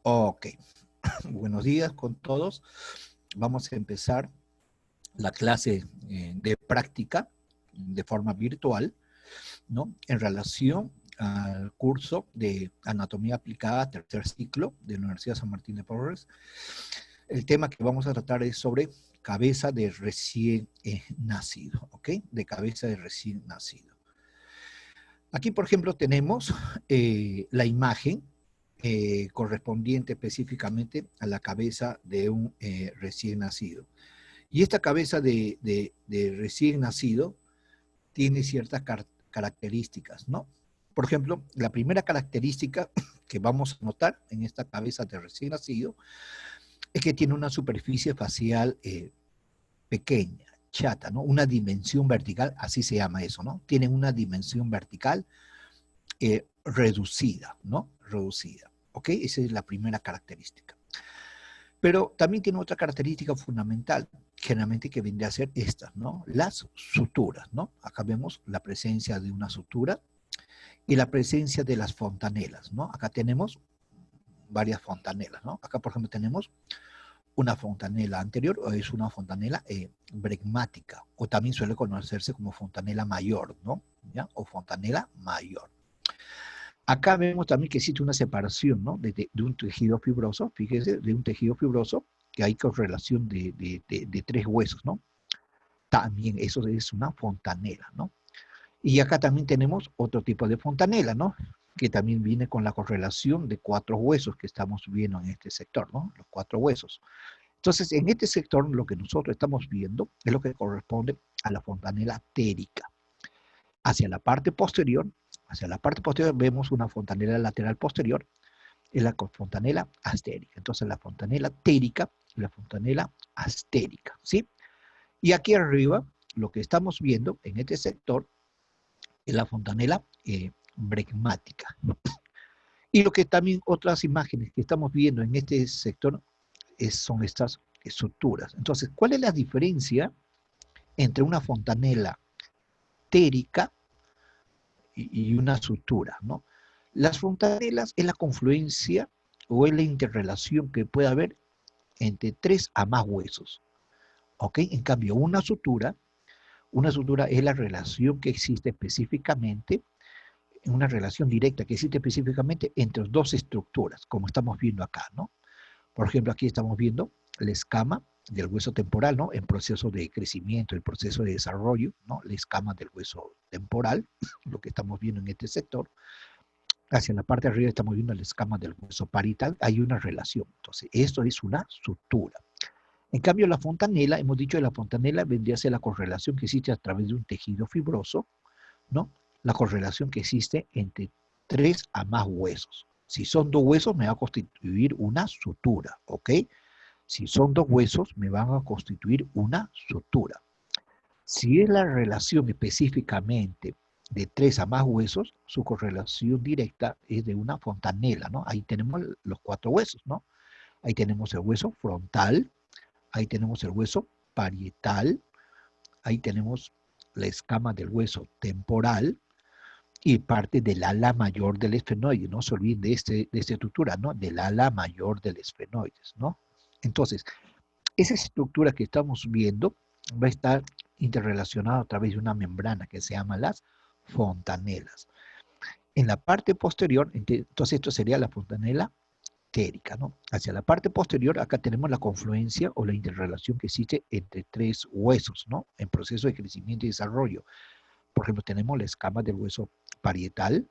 Ok, buenos días con todos. Vamos a empezar la clase de práctica de forma virtual, ¿no? En relación al curso de Anatomía Aplicada, tercer ciclo de la Universidad San Martín de Porres. El tema que vamos a tratar es sobre cabeza de recién nacido, ¿ok? De cabeza de recién nacido. Aquí, por ejemplo, tenemos la imagen correspondiente específicamente a la cabeza de un recién nacido. Y esta cabeza de recién nacido tiene ciertas características, ¿no? Por ejemplo, la primera característica que vamos a notar en esta cabeza de recién nacido es que tiene una superficie facial pequeña, chata, ¿no? Una dimensión vertical, así se llama eso, ¿no? Tiene una dimensión vertical reducida, ¿no? Reducida, ¿ok? Esa es la primera característica. Pero también tiene otra característica fundamental, generalmente que vendría a ser estas, ¿no? Las suturas, ¿no? Acá vemos la presencia de una sutura y la presencia de las fontanelas, ¿no? Acá tenemos varias fontanelas, ¿no? Acá, por ejemplo, tenemos una fontanela anterior, o es una fontanela bregmática, o también suele conocerse como fontanela mayor, ¿no? ¿Ya? O fontanela mayor. Acá vemos también que existe una separación, ¿no? de un tejido fibroso, fíjese, de un tejido fibroso, que hay correlación de tres huesos, ¿no? También eso es una fontanela, ¿no? Y acá también tenemos otro tipo de fontanela, ¿no? Que también viene con la correlación de cuatro huesos que estamos viendo en este sector, ¿no? Los cuatro huesos. Entonces, en este sector, lo que nosotros estamos viendo es lo que corresponde a la fontanela térica. Hacia la parte posterior vemos una fontanela lateral posterior, es la fontanela astérica. Entonces la fontanela térica y la fontanela astérica, ¿sí? Y aquí arriba, lo que estamos viendo en este sector es la fontanela bregmática. Y lo que también otras imágenes que estamos viendo en este sector son estas suturas. Entonces, ¿cuál es la diferencia entre una fontanela térica y una sutura, ¿no? Las fontanelas es la confluencia o es la interrelación que puede haber entre tres a más huesos, ¿ok? En cambio, una sutura es la relación que existe específicamente, una relación directa que existe específicamente entre dos estructuras, como estamos viendo acá, ¿no? Por ejemplo, aquí estamos viendo la escama del hueso temporal, ¿no? En proceso de crecimiento, el proceso de desarrollo, ¿no? La escama del hueso temporal, lo que estamos viendo en este sector. Hacia la parte de arriba estamos viendo la escama del hueso parietal, hay una relación. Entonces, esto es una sutura. En cambio, la fontanela, hemos dicho que la fontanela vendría a ser la correlación que existe a través de un tejido fibroso, ¿no? La correlación que existe entre tres a más huesos. Si son dos huesos, me va a constituir una sutura, ¿ok? Si son dos huesos, me van a constituir una sutura. Si es la relación específicamente de tres a más huesos, su correlación directa es de una fontanela, ¿no? Ahí tenemos los cuatro huesos, ¿no? Ahí tenemos el hueso frontal, ahí tenemos el hueso parietal, ahí tenemos la escama del hueso temporal y parte del ala mayor del esfenoide. No se olviden de esta estructura, ¿no? Del ala mayor del esfenoide, ¿no? Entonces, esa estructura que estamos viendo va a estar interrelacionada a través de una membrana que se llama las fontanelas. En la parte posterior, entonces esto sería la fontanela térica, ¿no? Hacia la parte posterior, acá tenemos la confluencia o la interrelación que existe entre tres huesos, ¿no? En proceso de crecimiento y desarrollo. Por ejemplo, tenemos la escama del hueso parietal,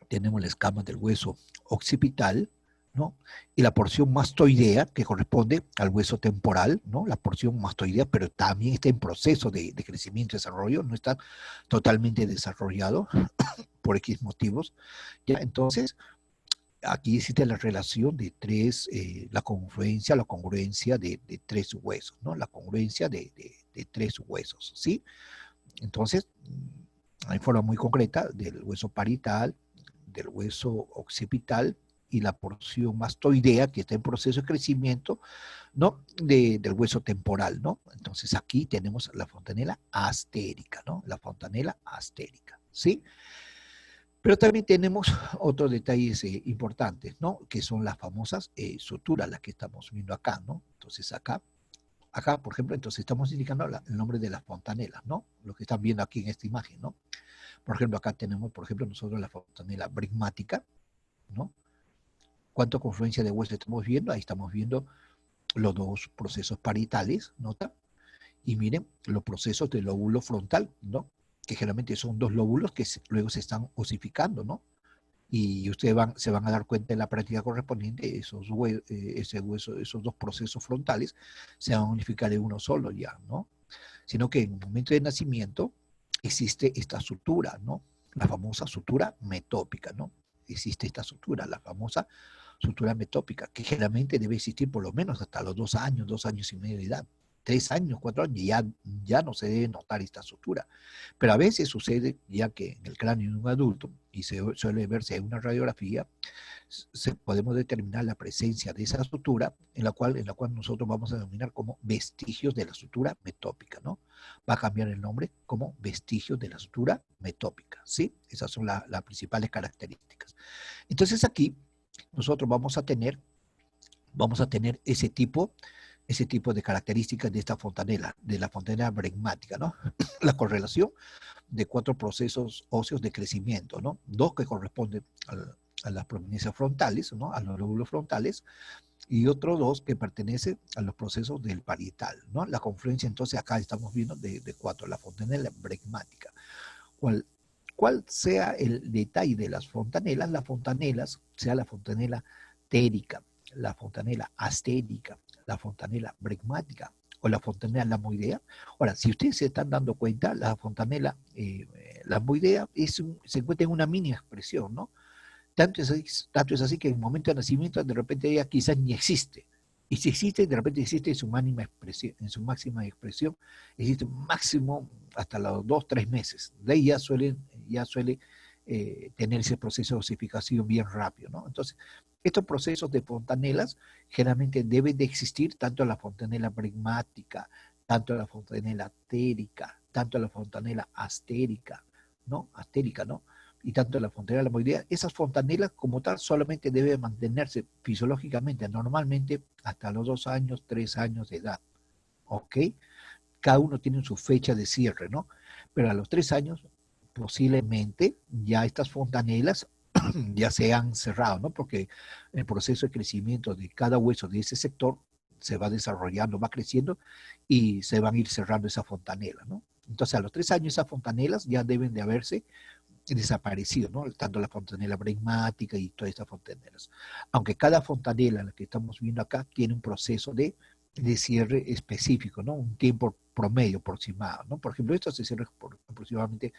tenemos la escama del hueso occipital, ¿no? Y la porción mastoidea, que corresponde al hueso temporal, ¿no? La porción mastoidea, pero también está en proceso de crecimiento y desarrollo, no está totalmente desarrollado por X motivos. ¿Ya? Entonces, aquí existe la relación de tres, la confluencia, la congruencia de tres huesos, ¿no? La congruencia de tres huesos, ¿sí? Entonces, hay forma muy concreta del hueso parietal, del hueso occipital y la porción mastoidea que está en proceso de crecimiento, ¿no? Del hueso temporal, ¿no? Entonces aquí tenemos la fontanela astérica, ¿no? La fontanela astérica, ¿sí? Pero también tenemos otros detalles importantes, ¿no? Que son las famosas suturas, las que estamos viendo acá, ¿no? Entonces acá, por ejemplo, entonces estamos indicando el nombre de las fontanelas, ¿no? Lo que están viendo aquí en esta imagen, ¿no? Por ejemplo, acá tenemos, por ejemplo, nosotros la fontanela brigmática, ¿no? ¿Cuánta confluencia de hueso estamos viendo? Ahí estamos viendo los dos procesos parietales, ¿nota? Y miren los procesos del lóbulo frontal, ¿no? Que generalmente son dos lóbulos que luego se están osificando, ¿no? Y ustedes se van a dar cuenta en la práctica correspondiente, ese hueso, esos dos procesos frontales se van a unificar en uno solo ya, ¿no? Sino que en el momento de nacimiento existe esta sutura, ¿no? La famosa sutura metópica, ¿no? Existe esta sutura, la famosa sutura metópica, que generalmente debe existir por lo menos hasta los 2 años y medio de edad. 3 años, 4 años, ya no se debe notar esta sutura. Pero a veces sucede ya que en el cráneo de un adulto, y se suele verse en una radiografía, podemos determinar la presencia de esa sutura en la cual nosotros vamos a denominar como vestigios de la sutura metópica, ¿no? Va a cambiar el nombre como vestigios de la sutura metópica, ¿sí? Esas son las principales características. Entonces aquí nosotros vamos a tener ese tipo de características de esta fontanela, de la fontanela bregmática, ¿no? La correlación de 4 procesos óseos de crecimiento, ¿no? 2 que corresponden a las prominencias frontales, ¿no? A los lóbulos frontales, y otros 2 que pertenecen a los procesos del parietal, ¿no? La confluencia, entonces, acá estamos viendo de 4, la fontanela bregmática. ¿Cuál sea el detalle de las fontanelas, sea la fontanela térica, la fontanela astérica, la fontanela bregmática o la fontanela lamoidea? Ahora, si ustedes se están dando cuenta, la fontanela lamoidea se encuentra en una mini expresión, ¿no? Tanto es así que en el momento de nacimiento de repente ella quizás ni existe. Y si existe, de repente existe en su máxima expresión, existe máximo hasta los 2, 3 meses. De ahí ya suele tener ese proceso de osificación bien rápido, ¿no? Entonces, estos procesos de fontanelas generalmente deben de existir tanto la fontanela bregmática, tanto la fontanela térica, tanto la fontanela astérica, ¿no? Astérica, ¿no? Y tanto la fontanela lamoidea, esas fontanelas como tal solamente deben mantenerse fisiológicamente, normalmente hasta los 2 años, 3 años de edad, ¿ok? Cada uno tiene su fecha de cierre, ¿no? Pero a los 3 años, posiblemente ya estas fontanelas ya se han cerrado, ¿no? Porque el proceso de crecimiento de cada hueso de ese sector se va desarrollando, va creciendo y se van a ir cerrando esa fontanela, ¿no? Entonces a los 3 años esas fontanelas ya deben de haberse desaparecido, ¿no? Tanto la fontanela bregmática y todas estas fontanelas. Aunque cada fontanela, la que estamos viendo acá, tiene un proceso de cierre específico, ¿no? Un tiempo promedio aproximado, ¿no? Por ejemplo, esto se cierra aproximadamente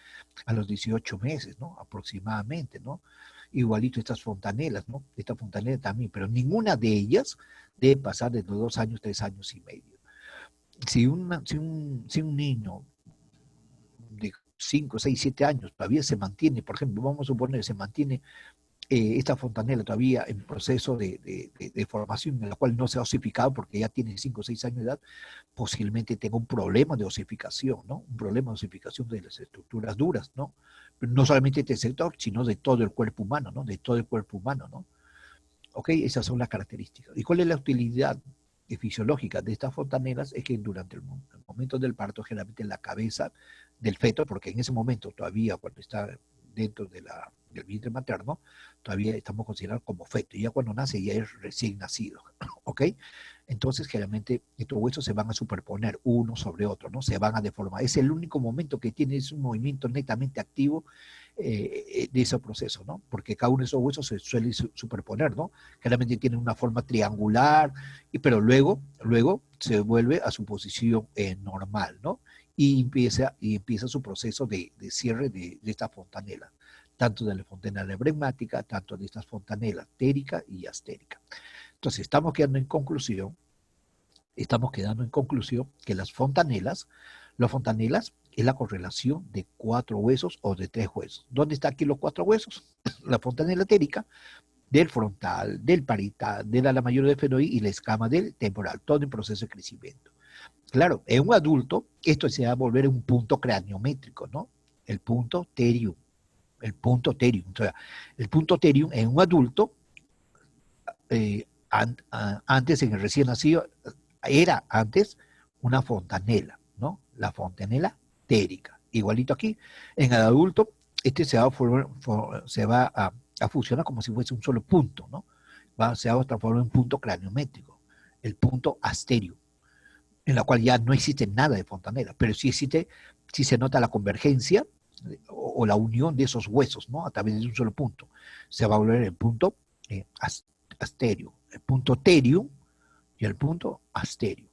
a los 18 meses, ¿no? Aproximadamente, ¿no? Igualito estas fontanelas, ¿no? Esta fontanela también, pero ninguna de ellas debe pasar de los 2 años, 3 años y medio. Si un niño de 5, 6, 7 años todavía se mantiene, por ejemplo, vamos a suponer que se mantiene esta fontanela todavía en proceso de formación, en la cual no se ha osificado porque ya tiene 5 o 6 años de edad, posiblemente tenga un problema de osificación, ¿no? Un problema de osificación de las estructuras duras, ¿no? No solamente de este sector, sino de todo el cuerpo humano, ¿no? De todo el cuerpo humano, ¿no? Ok, esas son las características. ¿Y cuál es la utilidad fisiológica de estas fontanelas? Es que durante el momento del parto, generalmente en la cabeza del feto, porque en ese momento todavía cuando está dentro del vientre materno, todavía estamos considerados como feto, y ya cuando nace ya es recién nacido, ¿ok? Entonces generalmente estos huesos se van a superponer uno sobre otro, ¿no? Se van a deformar. Es el único momento que tiene, es un movimiento netamente activo de ese proceso, ¿no? Porque cada uno de esos huesos se suele superponer, ¿no? Generalmente tienen una forma triangular, pero luego se vuelve a su posición normal, ¿no? Y empieza su proceso de cierre de esta fontanela, tanto de la fontanela bregmática, tanto de estas fontanelas térica y astérica. Entonces, estamos quedando en conclusión que las fontanelas es la correlación de 4 huesos o de 3 huesos. ¿Dónde están aquí los 4 huesos? La fontanela térica, del frontal, del parietal, de la mayor del fenoide y la escama del temporal, todo en proceso de crecimiento. Claro, en un adulto esto se va a volver un punto craniométrico, ¿no? El punto terium. el punto terium. O sea, el punto terium en un adulto, antes en el recién nacido, era antes una fontanela, ¿no? La fontanela térica. Igualito aquí, en el adulto, este se va a fusionar como si fuese un solo punto, ¿no? Se va a transformar en un punto craniométrico, el punto asterio, en la cual ya no existe nada de fontanela, pero sí existe, sí se nota la convergencia o la unión de esos huesos, ¿no? A través de un solo punto. Se va a volver el punto asterio, el punto terium y el punto asterio,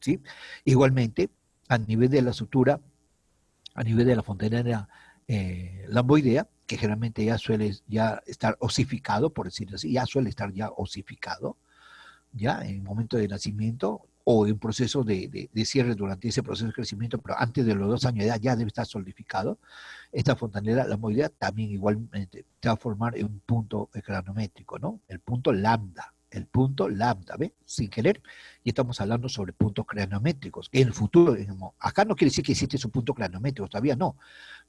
¿sí? Igualmente, a nivel de la sutura, a nivel de la fontanela lamboidea, que generalmente ya suele ya estar osificado, por decirlo así, ya suele estar ya osificado, ya en el momento de nacimiento o en proceso de cierre durante ese proceso de crecimiento, pero antes de los 2 años de edad ya debe estar solidificado. Esta fontanela lamboidea también igualmente se va a formar en un punto cranométrico, ¿no? El punto lambda. El punto lambda, ¿ve? Sin querer, y estamos hablando sobre puntos cranométricos. En el futuro, acá no quiere decir que existe su punto cranométrico, todavía no.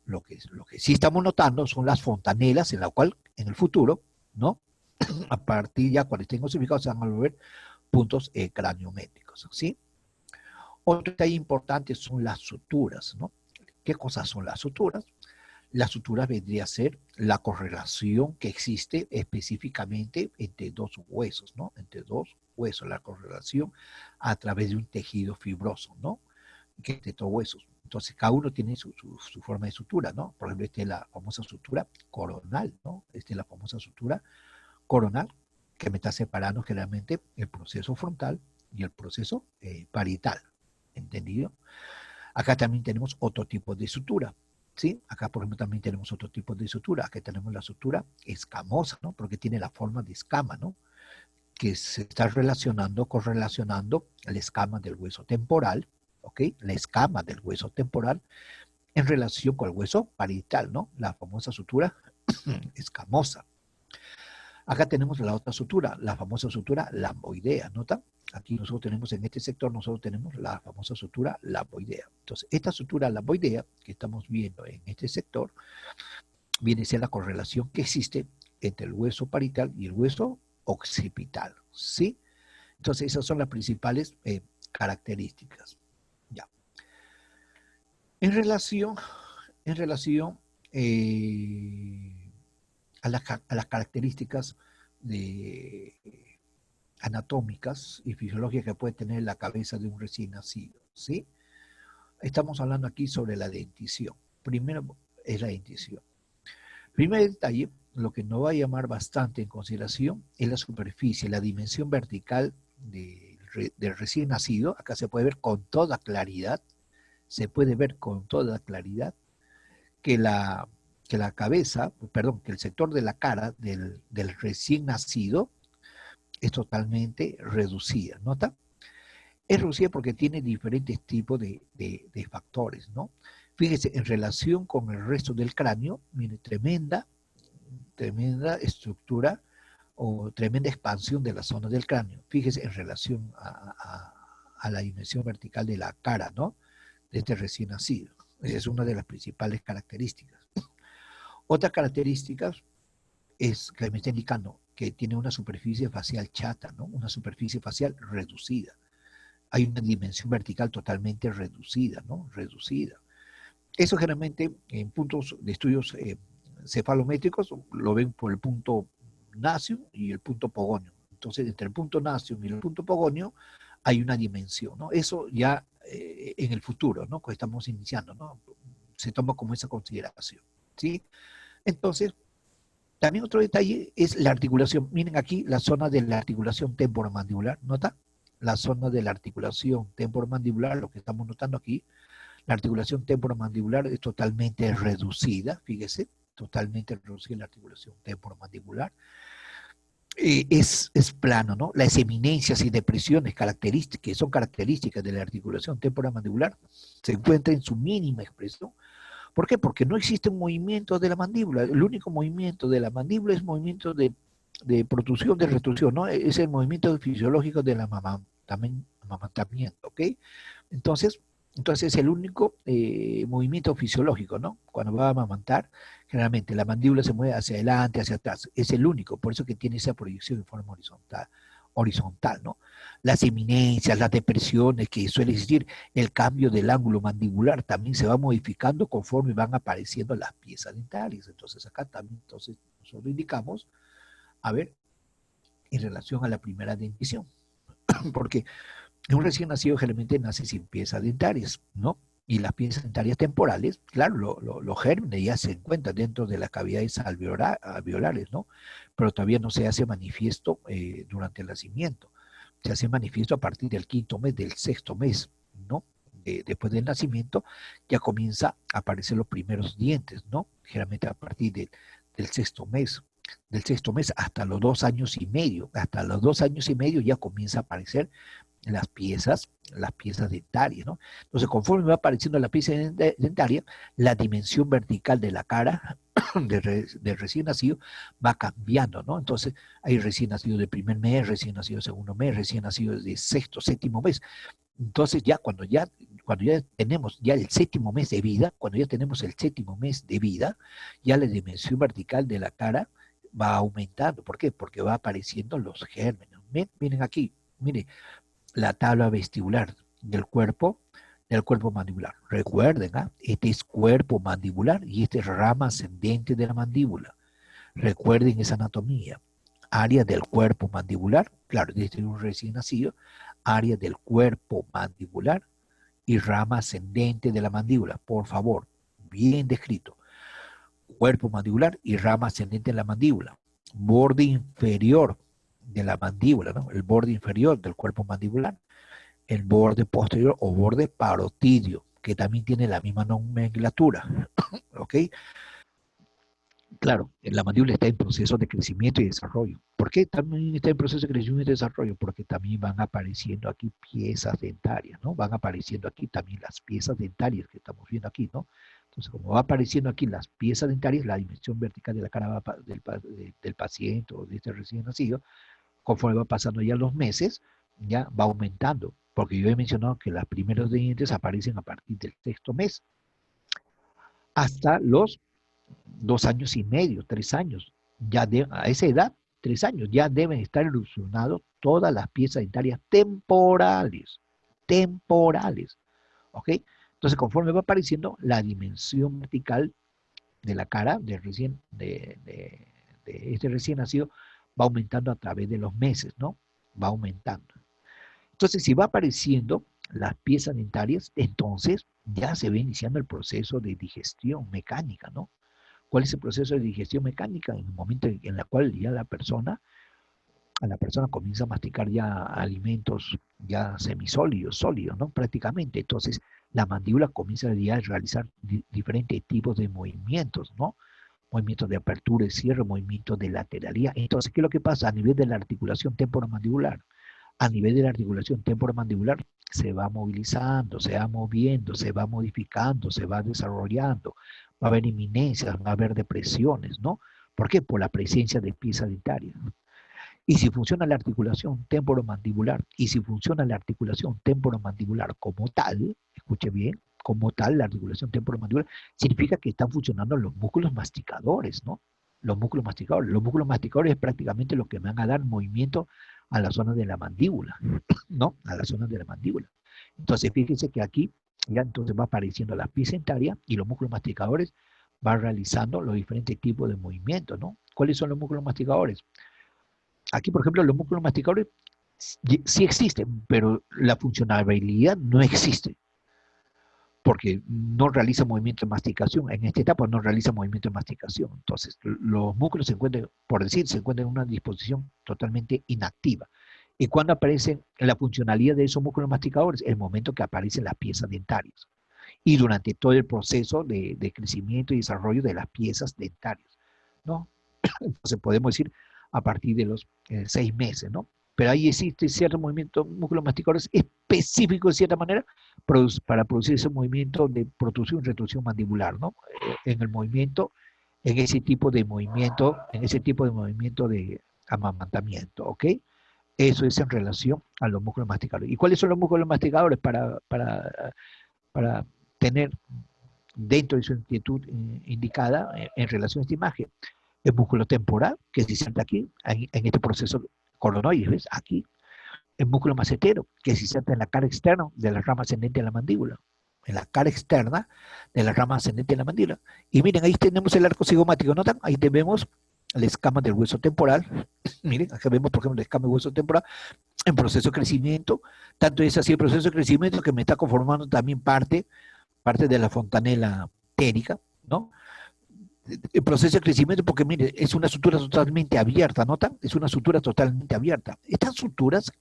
Lo que sí estamos notando son las fontanelas en la cual en el futuro, ¿no? A partir ya cuando estén osificados se van a volver puntos craniométricos, ¿sí? Otro detalle importante son las suturas, ¿no? ¿Qué cosas son las suturas? Las suturas vendría a ser la correlación que existe específicamente entre 2 huesos, ¿no? Entre 2 huesos, la correlación a través de un tejido fibroso, ¿no? Que entre 2 huesos. Entonces, cada uno tiene su forma de sutura, ¿no? Por ejemplo, esta es la famosa sutura coronal, ¿no? Esta es la famosa sutura coronal, que me está separando generalmente el proceso frontal y el proceso parietal. ¿Entendido? Acá también tenemos otro tipo de sutura, ¿sí? Acá, por ejemplo, también tenemos otro tipo de sutura. Acá tenemos la sutura escamosa, ¿no? Porque tiene la forma de escama, ¿no? Que se está correlacionando la escama del hueso temporal, ¿ok? La escama del hueso temporal en relación con el hueso parietal, ¿no? La famosa sutura escamosa. Acá tenemos la otra sutura, la famosa sutura lamboidea, ¿nota? Aquí nosotros tenemos, en este sector, nosotros tenemos la famosa sutura lamboidea. Entonces, esta sutura lamboidea que estamos viendo en este sector, viene a ser la correlación que existe entre el hueso parietal y el hueso occipital, ¿sí? Entonces, esas son las principales características. Ya. En relación a las características de, anatómicas y fisiológicas que puede tener la cabeza de un recién nacido, ¿sí? Estamos hablando aquí sobre la dentición. Primero es la dentición. Primer detalle, lo que nos va a llamar bastante en consideración es la superficie, la dimensión vertical del recién nacido. Acá se puede ver con toda claridad, que la cabeza, perdón, que el sector de la cara del recién nacido es totalmente reducida, ¿nota? Es reducida porque tiene diferentes tipos de factores, ¿no? Fíjese, en relación con el resto del cráneo, mire, tremenda estructura o tremenda expansión de la zona del cráneo. Fíjese en relación a la dimensión vertical de la cara, ¿no? De este recién nacido. Es una de las principales características. Otra característica es que me está indicando que tiene una superficie facial chata, ¿no? Una superficie facial reducida. Hay una dimensión vertical totalmente reducida, ¿no? Reducida. Eso generalmente en puntos de estudios cefalométricos lo ven por el punto nacium y el punto pogonio. Entonces, entre el punto nacium y el punto pogonio hay una dimensión, ¿no? Eso ya en el futuro, ¿no? Que estamos iniciando, ¿no? Se toma como esa consideración, ¿sí? Entonces, también otro detalle es la articulación. Miren aquí la zona de la articulación temporomandibular, ¿nota? La zona de la articulación temporomandibular, lo que estamos notando aquí, la articulación temporomandibular es totalmente reducida, fíjese, totalmente reducida la articulación temporomandibular. Es plano, ¿no? Las eminencias y depresiones características, que son características de la articulación temporomandibular, se encuentran en su mínima expresión. ¿Por qué? Porque no existe un movimiento de la mandíbula. El único movimiento de la mandíbula es movimiento de protrusión, de retrusión, ¿no? Es el movimiento fisiológico del amamantamiento, ¿ok? Entonces, Entonces es el único movimiento fisiológico, ¿no? Cuando va a amamantar, generalmente la mandíbula se mueve hacia adelante, hacia atrás. Es el único, por eso que tiene esa proyección de forma horizontal, ¿no? Las eminencias, las depresiones que suele existir, el cambio del ángulo mandibular también se va modificando conforme van apareciendo las piezas dentales. Entonces acá también, entonces, nosotros indicamos, a ver, en relación a la primera dentición, porque un recién nacido generalmente nace sin piezas dentarias, ¿no? Y las piezas dentarias temporales, claro, los gérmenes ya se encuentran dentro de las cavidades alveolares, ¿no? Pero todavía no se hace manifiesto durante el nacimiento. Se hace manifiesto a partir del quinto mes, del sexto mes, ¿no? Después del nacimiento ya comienza a aparecer los primeros dientes, ¿no? Generalmente a partir del sexto mes. Del sexto mes hasta los 2 años y medio. Hasta los 2 años y medio ya comienza a aparecer las piezas dentarias, ¿no? Entonces, conforme va apareciendo la pieza dentaria, la dimensión vertical de la cara del recién nacido va cambiando, ¿no? Entonces, hay recién nacido de primer mes, recién nacido de segundo mes, recién nacido de sexto, séptimo mes. Entonces, cuando ya tenemos ya el séptimo mes de vida, cuando ya tenemos el séptimo mes de vida, ya la dimensión vertical de la cara va aumentando. ¿Por qué? Porque va apareciendo los gérmenes. Miren aquí, miren, la tabla vestibular del cuerpo mandibular. Recuerden, ¿ah? Este es cuerpo mandibular y este es rama ascendente de la mandíbula. Recuerden esa anatomía. Área del cuerpo mandibular, claro, desde un recién nacido, área del cuerpo mandibular y rama ascendente de la mandíbula. Por favor, bien descrito. Cuerpo mandibular y rama ascendente de la mandíbula. Borde inferior de la mandíbula, ¿no? El borde inferior del cuerpo mandibular, el borde posterior o borde parotidio, que también tiene la misma nomenclatura, ¿ok? Claro, la mandíbula está en proceso de crecimiento y desarrollo. ¿Por qué también está en proceso de crecimiento y desarrollo? Porque también van apareciendo aquí piezas dentarias, ¿no? Van apareciendo aquí también las piezas dentarias que estamos viendo aquí, ¿no? Entonces, como va apareciendo aquí las piezas dentarias, la dimensión vertical de la cara del paciente o de este recién nacido, conforme va pasando ya los meses, ya va aumentando. Porque yo he mencionado que los primeros dientes aparecen a partir del sexto mes hasta los 2 años y medio, 3 años. A esa edad, 3 años, ya deben estar erosionados todas las piezas dentarias temporales. Temporales. ¿Ok? Entonces, conforme va apareciendo, la dimensión vertical de la cara de este recién nacido va aumentando a través de los meses, ¿no? Va aumentando. Entonces, si va apareciendo las piezas dentarias, entonces ya se va iniciando el proceso de digestión mecánica, ¿no? ¿Cuál es el proceso de digestión mecánica? En el momento en el cual ya la persona comienza a masticar ya alimentos ya semisólidos, sólidos, ¿no? Prácticamente. Entonces, la mandíbula comienza ya a realizar diferentes tipos de movimientos, ¿no? Movimientos de apertura y cierre, movimientos de lateralidad. Entonces, ¿qué es lo que pasa a nivel de la articulación temporomandibular? A nivel de la articulación temporomandibular se va movilizando, se va moviendo, se va modificando, se va desarrollando. Va a haber inminencias, va a haber depresiones, ¿no? ¿Por qué? Por la presencia de piezas dentarias. Y si funciona la articulación temporomandibular, y si funciona la articulación temporomandibular como tal, escuche bien, como tal, la articulación temporomandibular, significa que están funcionando los músculos masticadores, ¿no? Los músculos masticadores. Los músculos masticadores es prácticamente lo que van a dar movimiento a la zona de la mandíbula, ¿no? A la zona de la mandíbula. Entonces, fíjense que aquí ya entonces va apareciendo la pieza dentaria y los músculos masticadores van realizando los diferentes tipos de movimientos, ¿no? ¿Cuáles son los músculos masticadores? Aquí, por ejemplo, los músculos masticadores sí existen, pero la funcionalidad no existe, porque no realiza movimiento de masticación. En esta etapa no realiza movimiento de masticación. Entonces, los músculos se encuentran, por decir, se encuentran en una disposición totalmente inactiva. ¿Y cuándo aparece la funcionalidad de esos músculos masticadores? El momento que aparecen las piezas dentarias. Y durante todo el proceso de crecimiento y desarrollo de las piezas dentarias, ¿no? Entonces podemos decir a partir de los 6 meses, ¿no? Pero ahí existe cierto movimiento músculos masticadores específico de cierta manera para producir ese movimiento de protrusión y retracción mandibular, ¿no? En el movimiento, en ese tipo de movimiento de amamantamiento, ¿ok? Eso es en relación a los músculos masticadores. ¿Y cuáles son los músculos masticadores para tener dentro de su inquietud indicada en relación a esta imagen. El músculo temporal, que se inserta aquí, en este proceso coronoide, ¿ves? Aquí. El músculo macetero, que se inserta en la cara externa de la rama ascendente de la mandíbula. En la cara externa de la rama ascendente de la mandíbula. Y miren, ahí tenemos el arco cigomático, ¿notan? Ahí vemos la escama del hueso temporal. Miren, acá vemos, por ejemplo, la escama del hueso temporal en proceso de crecimiento. Tanto es así el proceso de crecimiento que me está conformando también parte de la fontanela ptérica, ¿no? El proceso de crecimiento, porque mire, es una sutura totalmente abierta, ¿notan? Es una sutura totalmente abierta. Estas suturas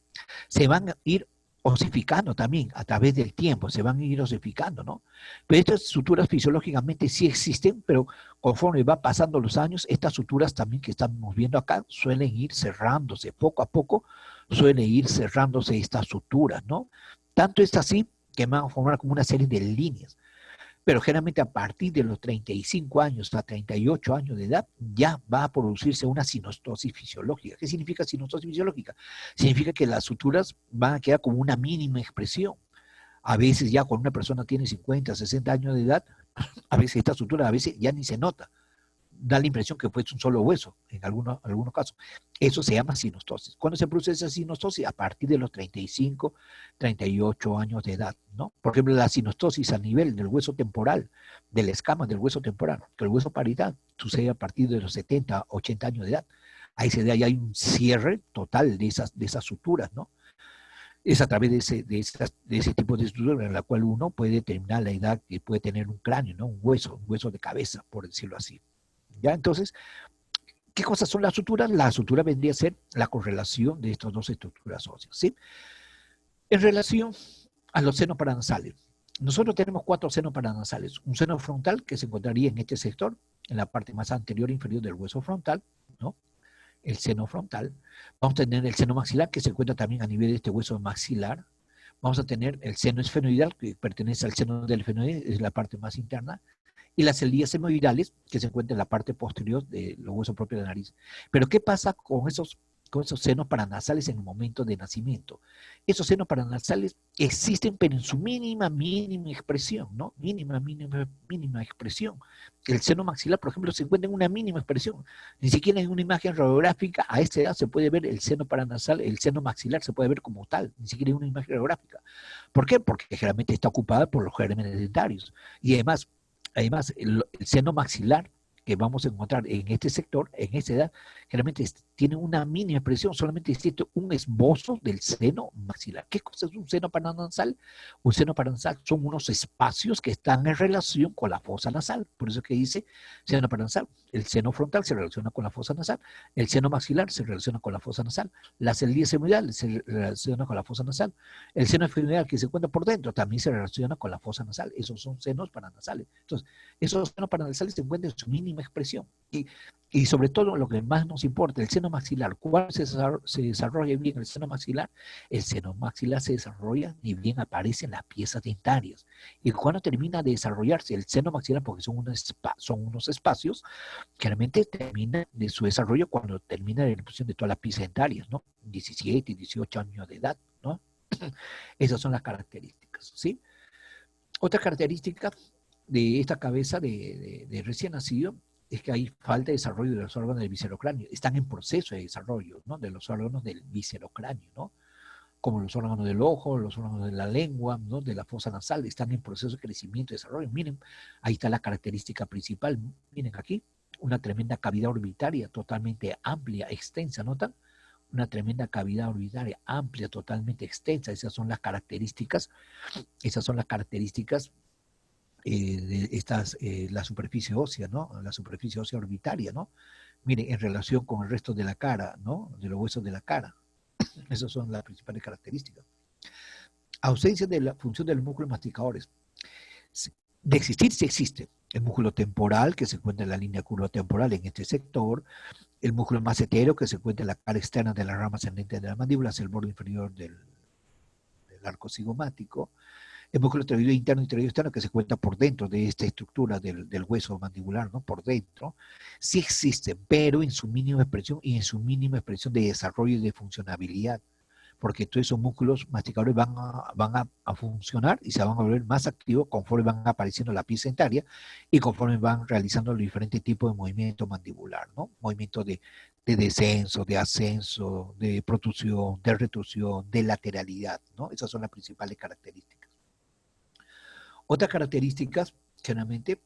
se van a ir osificando también a través del tiempo, se van a ir osificando, ¿no? Pero estas suturas fisiológicamente sí existen, pero conforme va pasando los años, estas suturas también que estamos viendo acá suelen ir cerrándose, poco a poco suelen ir cerrándose estas suturas, ¿no? Tanto es así que van a formar como una serie de líneas. Pero generalmente a partir de los 35 años a 38 años de edad ya va a producirse una sinostosis fisiológica. ¿Qué significa sinostosis fisiológica? Significa que las suturas van a quedar como una mínima expresión. A veces ya cuando una persona tiene 50, 60 años de edad, a veces esta sutura a veces ya ni se nota. Da la impresión que fue un solo hueso, en algunos casos. Eso se llama sinostosis. ¿Cuándo se produce esa sinostosis? A partir de los 35, 38 años de edad, ¿no? Por ejemplo, la sinostosis a nivel del hueso temporal, de la escama del hueso temporal, que el hueso parietal sucede a partir de los 70, 80 años de edad. Ahí se da, ya hay un cierre total de esas suturas, ¿no? Es a través de ese tipo de estructura en la cual uno puede determinar la edad que puede tener un cráneo, ¿no? Un hueso de cabeza, por decirlo así. ¿Ya? Entonces, ¿qué cosas son las suturas? La sutura vendría a ser la correlación de estas dos estructuras óseas, ¿sí? En relación a los senos paranasales, nosotros tenemos 4 senos paranasales. Un seno frontal que se encontraría en este sector, en la parte más anterior e inferior del hueso frontal, ¿no? El seno frontal. Vamos a tener el seno maxilar que se encuentra también a nivel de este hueso maxilar. Vamos a tener el seno esfenoidal que pertenece al seno del esfenoide, es la parte más interna, y las celillas semoidales que se encuentran en la parte posterior de los huesos propios de la nariz. Pero ¿qué pasa con esos senos paranasales en el momento de nacimiento? Esos senos paranasales existen, pero en su mínima expresión, ¿no? Mínima expresión. El seno maxilar, por ejemplo, se encuentra en una mínima expresión. Ni siquiera en una imagen radiográfica a esta edad se puede ver el seno paranasal, el seno maxilar se puede ver como tal, ni siquiera en una imagen radiográfica. ¿Por qué? Porque generalmente está ocupada por los gérmenes dentarios. Y además el seno maxilar que vamos a encontrar en este sector, en esta edad, generalmente tiene una mínima expresión, solamente existe un esbozo del seno maxilar. ¿Qué cosa es un seno paranasal? Un seno paranasal son unos espacios que están en relación con la fosa nasal, por eso que dice seno paranasal. El seno frontal se relaciona con la fosa nasal, el seno maxilar se relaciona con la fosa nasal, la celilla semoidal se relaciona con la fosa nasal, el seno esfenoidal que se encuentra por dentro también se relaciona con la fosa nasal. Esos son senos paranasales. Entonces, esos senos paranasales se encuentran en su mínima expresión. Y sobre todo lo que más nos importa, el seno maxilar. ¿Cuándo se desarrolla bien el seno maxilar? El seno maxilar se desarrolla ni bien aparecen las piezas dentarias. Y cuando termina de desarrollarse el seno maxilar, porque son unos espacios, claramente termina de su desarrollo cuando termina la erupción de todas las piezas dentarias, ¿no? 17, 18 años de edad, ¿no? Esas son las características, ¿sí? Otra característica de esta cabeza de recién nacido es que hay falta de desarrollo de los órganos del viscerocráneo. Están en proceso de desarrollo, ¿no? De los órganos del viscerocráneo, ¿no? Como los órganos del ojo, los órganos de la lengua, ¿no? De la fosa nasal, están en proceso de crecimiento y desarrollo. Miren, ahí está la característica principal. Miren aquí, una tremenda cavidad orbitaria totalmente amplia, extensa, ¿notan? Una tremenda cavidad orbitaria amplia, totalmente extensa. Esas son las características de la superficie ósea, ¿no? La superficie ósea orbitaria, ¿no? Miren, en relación con el resto de la cara, ¿no? De los huesos de la cara. Esas son las principales características. Ausencia de la función de los músculos masticadores. De existir, sí existe. El músculo temporal, que se encuentra en la línea curva temporal en este sector. El músculo macetero, que se encuentra en la cara externa de la rama ascendente de la mandíbula, hacia el borde inferior del arco cigomático. El músculo tiroideo interno y tiroideo externo que se encuentra por dentro de esta estructura del hueso mandibular, ¿no? Por dentro, sí existen, pero en su mínima expresión y en su mínima expresión de desarrollo y de funcionabilidad. porque todos esos músculos masticadores van a funcionar y se van a volver más activos conforme van apareciendo la pieza dentaria y conforme van realizando los diferentes tipos de movimiento mandibular, ¿no? Movimiento de descenso, de ascenso, de protrusión, de retrusión, de lateralidad, ¿no? Esas son las principales características. Otras características, generalmente,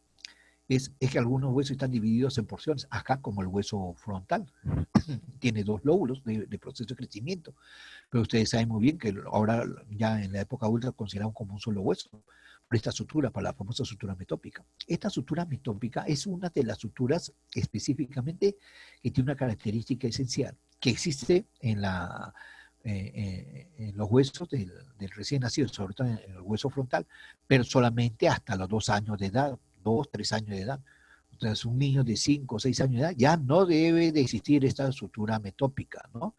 es que algunos huesos están divididos en porciones, acá como el hueso frontal. Tiene dos lóbulos de proceso de crecimiento, pero ustedes saben muy bien que ahora ya en la época adulta consideramos como un solo hueso, por esta sutura, para la famosa sutura metópica. Esta sutura metópica es una de las suturas específicamente que tiene una característica esencial, que existe en los huesos del recién nacido, sobre todo en el hueso frontal, pero solamente hasta los 2 años de edad, 2, 3 años de edad. Entonces, un niño de 5 o 6 años de edad ya no debe de existir esta sutura metópica, ¿no?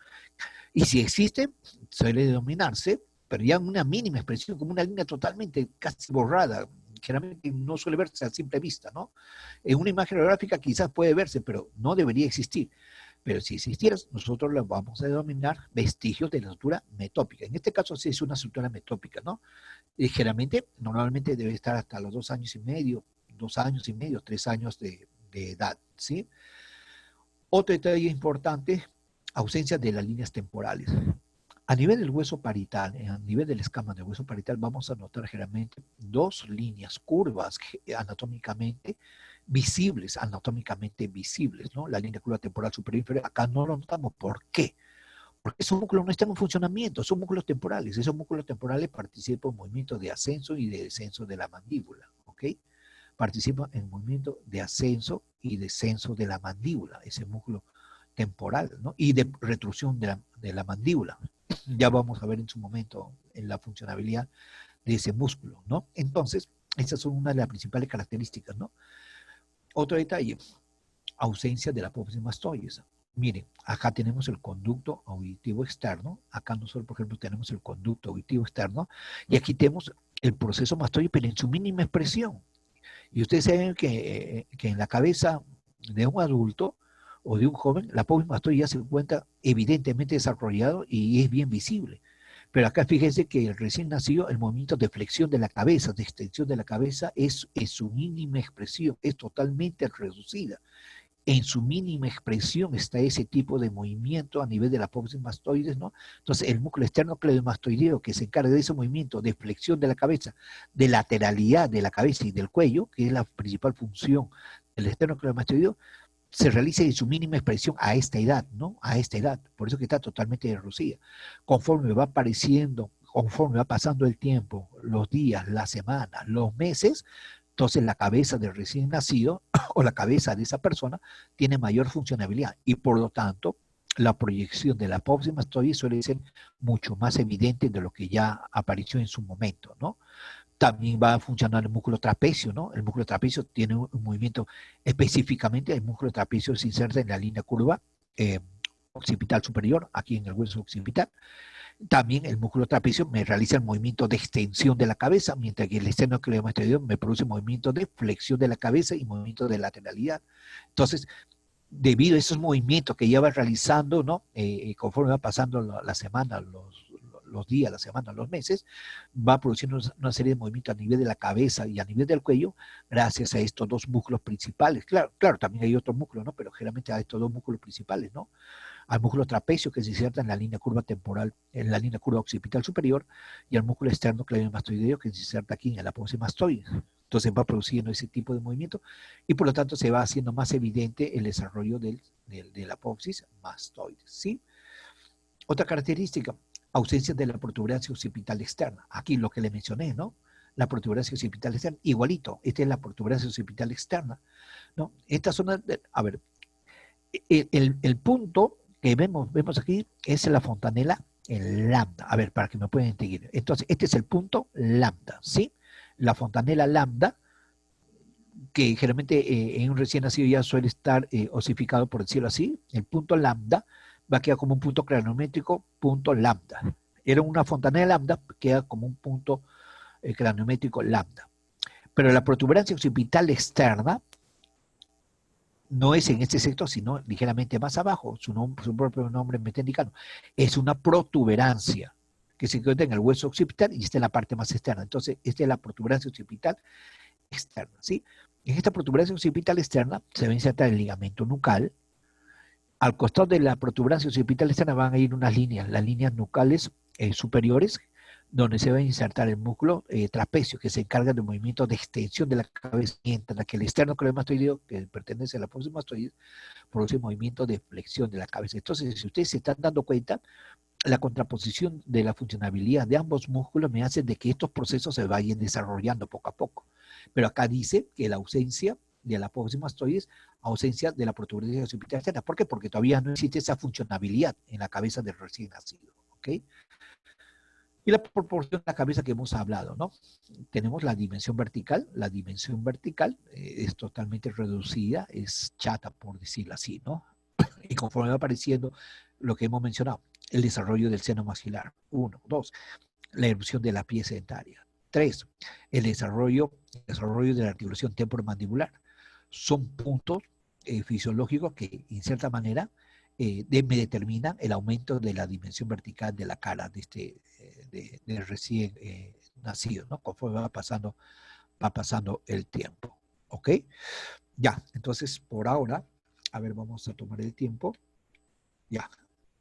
Y si existe, suele denominarse, pero ya en una mínima expresión, como una línea totalmente casi borrada, generalmente no suele verse a simple vista, ¿no? En una imagen gráfica quizás puede verse, pero no debería existir. Pero si existiera, nosotros lo vamos a denominar vestigios de la sutura metópica. En este caso sí es una sutura metópica, ¿no? Y generalmente, normalmente debe estar hasta los 2 años y medio, 2 años y medio, 3 años de edad, ¿sí? Otro detalle importante, ausencia de las líneas temporales. A nivel del hueso parietal, a nivel del escama del hueso parietal, vamos a notar generalmente 2 líneas curvas anatómicamente visibles, ¿no? La línea curva temporal superior e inferior. Acá no lo notamos. ¿Por qué? Porque esos músculos no están en funcionamiento, son músculos temporales. Esos músculos temporales participan en movimientos de ascenso y de descenso de la mandíbula, ¿ok? Participan en movimiento de ascenso y descenso de la mandíbula, ese músculo temporal, ¿no? Y de retrusión de la mandíbula. Ya vamos a ver en su momento en la funcionabilidad de ese músculo, ¿no? Entonces, esas son una de las principales características, ¿no? Otro detalle, ausencia de la apófisis mastoides. Miren, acá tenemos el conducto auditivo externo, acá nosotros, por ejemplo, tenemos el conducto auditivo externo, y aquí tenemos el proceso mastoide, pero en su mínima expresión. Y ustedes saben que en la cabeza de un adulto o de un joven, la apófisis mastoide ya se encuentra evidentemente desarrollado y es bien visible. Pero acá fíjense que el recién nacido, el movimiento de flexión de la cabeza, de extensión de la cabeza, es su mínima expresión, es totalmente reducida. En su mínima expresión está ese tipo de movimiento a nivel de la apófisis mastoides, ¿no? Entonces, el músculo externo cleidomastoideo que se encarga de ese movimiento de flexión de la cabeza, de lateralidad de la cabeza y del cuello, que es la principal función del externo cleidomastoideo, se realiza en su mínima expresión a esta edad, ¿no? A esta edad, por eso que está totalmente reducida. Conforme va apareciendo, conforme va pasando el tiempo, los días, las semanas, los meses, entonces la cabeza del recién nacido o la cabeza de esa persona tiene mayor funcionabilidad y por lo tanto la proyección de la apófisis mastoide suele ser mucho más evidente de lo que ya apareció en su momento, ¿no? También va a funcionar el músculo trapecio, ¿no? El músculo trapecio tiene un movimiento específicamente, el músculo trapecio se inserta en la línea curva occipital superior, aquí en el hueso occipital. También el músculo trapecio me realiza el movimiento de extensión de la cabeza, mientras que el esternocleidomastoideo me produce movimiento de flexión de la cabeza y movimiento de lateralidad. Entonces, debido a esos movimientos que ya va realizando, ¿no? Conforme va pasando la semana, los días, la semana, los meses, va produciendo una serie de movimientos a nivel de la cabeza y a nivel del cuello, gracias a estos 2 músculos principales. Claro, también hay otros músculos, ¿no? Pero generalmente a estos 2 músculos principales, ¿no? Al músculo trapecio que se inserta en la línea curva temporal, en la línea curva occipital superior, y al músculo externo cleidomastoideo que se inserta aquí en la apófisis mastoide. Entonces va produciendo ese tipo de movimiento y por lo tanto se va haciendo más evidente el desarrollo de la apófisis mastoide, ¿sí? Otra característica, ausencia de la protuberancia occipital externa. Aquí lo que le mencioné, ¿no? La protuberancia occipital externa, igualito, esta es la protuberancia occipital externa, ¿no? Esta zona, a ver, el punto que vemos aquí es la fontanela en lambda. A ver, para que me puedan entender. Entonces, este es el punto lambda, ¿sí? La fontanela lambda, que generalmente en un recién nacido ya suele estar osificado, por decirlo así. El punto lambda va a quedar como un punto craniométrico, punto lambda. Era una fontanela lambda, queda como un punto craniométrico lambda. Pero la protuberancia occipital externa no es en este sector, sino ligeramente más abajo, su propio nombre meténdicano, es una protuberancia que se encuentra en el hueso occipital y está en la parte más externa. Entonces, esta es la protuberancia occipital externa, ¿sí? En esta protuberancia occipital externa se va a insertar el ligamento nucal. Al costado de la protuberancia occipital externa van a ir unas líneas, las líneas nucales superiores, donde se va a insertar el músculo trapecio, que se encarga del movimiento de extensión de la cabeza, mientras que el esternocleidomastoideo, que pertenece a la apófisis mastoidea, produce movimiento de flexión de la cabeza. Entonces, si ustedes se están dando cuenta, la contraposición de la funcionabilidad de ambos músculos me hace de que estos procesos se vayan desarrollando poco a poco. Pero acá dice que la ausencia de la apófisis mastoides, ausencia de la protuberancia occipital externa. ¿Por qué? Porque todavía no existe esa funcionabilidad en la cabeza del recién nacido. ¿Ok? Y la proporción de la cabeza que hemos hablado, ¿no? Tenemos la dimensión vertical. La dimensión vertical es totalmente reducida, es chata, por decirlo así, ¿no? Y conforme va apareciendo lo que hemos mencionado, el desarrollo del seno maxilar. 1, 2, la erupción de la pieza dentaria. 3, el desarrollo de la articulación temporomandibular. Son puntos fisiológicos que, en cierta manera, me determinan el aumento de la dimensión vertical de la cara de recién nacido, ¿no? Conforme va pasando el tiempo. ¿Ok? Ya, entonces, por ahora, a ver, vamos a tomar el tiempo. Ya,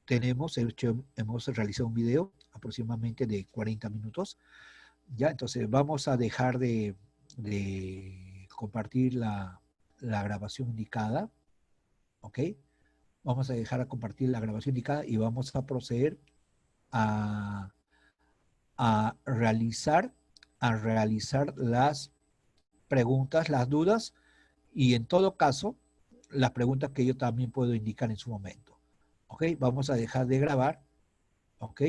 hemos realizado un video aproximadamente de 40 minutos. Ya, entonces vamos a dejar de compartir la grabación indicada. ¿Ok? Vamos a dejar a compartir la grabación indicada y vamos a proceder a, realizar las preguntas, las dudas y en todo caso las preguntas que yo también puedo indicar en su momento. ¿Ok? Vamos a dejar de grabar. ¿Ok?